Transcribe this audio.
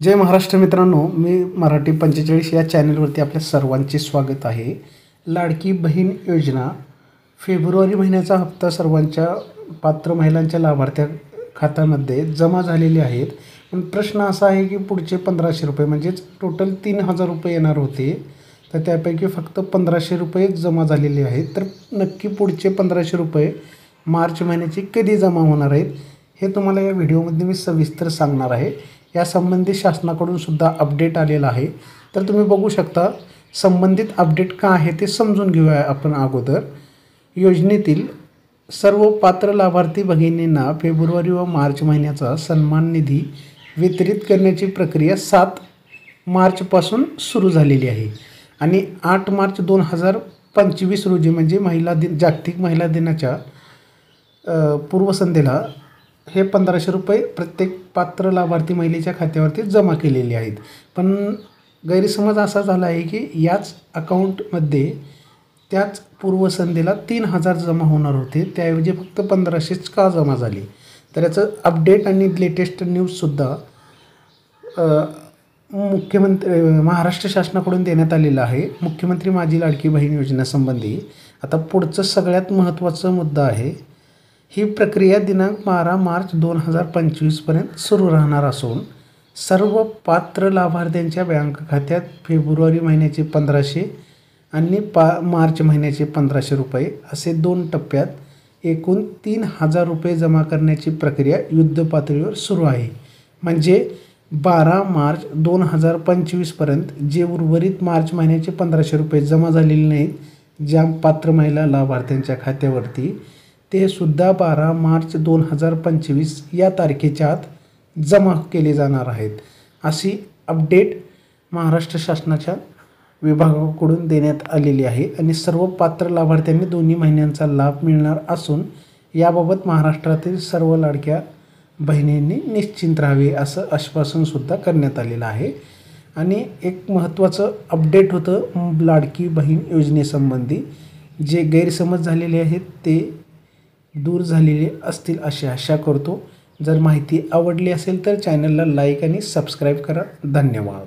जय महाराष्ट्र मित्रांनो, मी मराठी 45 या चॅनलवरती आपल्या सर्वांचे स्वागत आहे। लाडकी बहीण योजना फेब्रुवारी महिन्याचा हप्ता सर्वांच्या पात्र महिलांच्या लाभार्थ्या खात्यामध्ये जमा झालेले आहेत। पण प्रश्न असा आहे की पुढचे 1500 रुपये म्हणजेच टोटल 3000 रुपये येणार होते, तर त्यापैकी फक्त 1500 रुपये जमा झालेले आहेत। तर नक्की पुढचे 1500 रुपये मार्च महिन्याचे कधी जमा होणार आहेत हे तुम्हाला या व्हिडिओमध्ये मी सविस्तर सांगणार आहे। या संबंधित शासनाकडून सुद्धा अपडेट आलेला आहे, तर तुम्ही बघू शकता। संबंधित अपडेट का आहे ते समजून घेऊया आपण अगोदर। योजनेतील सर्व पात्र लाभार्थी भगिनींना फेब्रुवारी व मार्च महिन्याचा सन्मान निधी वितरित करण्याची प्रक्रिया 7 मार्चपासून सुरू झालेली आहे आणि 8 मार्च 2025 रोजी म्हणजे जागतिक महिला दिनाच्या पूर्वसंध्येला हे 1500 रुपये प्रत्येक पात्र लाभार्थी महिलेच्या खात्यावरती जमा केलेले आहेत। पण गैरसमज असा झाला आहे की याच अकाउंटमध्ये त्याच पूर्वसंध्येला 3000 जमा होणार होते, त्याऐवजी फक्त 1500च का जमा झाले। तर याचं अपडेट आणि लेटेस्ट न्यूजसुद्धा महाराष्ट्र शासनाकडून देण्यात आलेलं आहे। मुख्यमंत्री माझी लाडकी बहीण योजनेसंबंधी आता पुढचं सगळ्यात महत्त्वाचा मुद्दा आहे। ही प्रक्रिया दिनांक 12 मार्च 2025 पर्यंत सुरू राहणार असून सर्व पात्र लाभार्थ्यांच्या बँक खात्यात फेब्रुवारी महिन्याचे 1500 आणि मार्च महिन्याचे 1500 रुपये असे 2 टप्प्यात एकूण 3000 रुपये जमा करण्याची प्रक्रिया युद्धपातळीवर सुरू आहे। म्हणजे 12 मार्च 2025 पर्यंत जे उर्वरित मार्च महिन्याचे 1500 रुपये जमा झालेले नाहीत ज्या पात्र महिला लाभार्थ्यांच्या खात्यावरती, ते सुद्धा 12 मार्च 2025 या तारखेच्या आत जमा केले जाणार आहेत, अशी अपडेट महाराष्ट्र शासनाच्या विभागाकडून देण्यात आलेली आहे। आणि सर्व पात्र लाभार्थ्यांनी दोन्ही महिन्यांचा लाभ मिळणार असून याबाबत महाराष्ट्रातील सर्व लाडक्या बहिणींनी निश्चिंत राहावे असं आश्वासनसुद्धा करण्यात आलेलं आहे। आणि एक महत्त्वाचं अपडेट होतं लाडकी बहीण योजनेसंबंधी, जे गैरसमज झालेले आहेत ते दूर झालेले असतील अशी आशा करतो। जर माहिती आवडली असेल तर चॅनलला लाईक आणि सबस्क्राईब करा। धन्यवाद।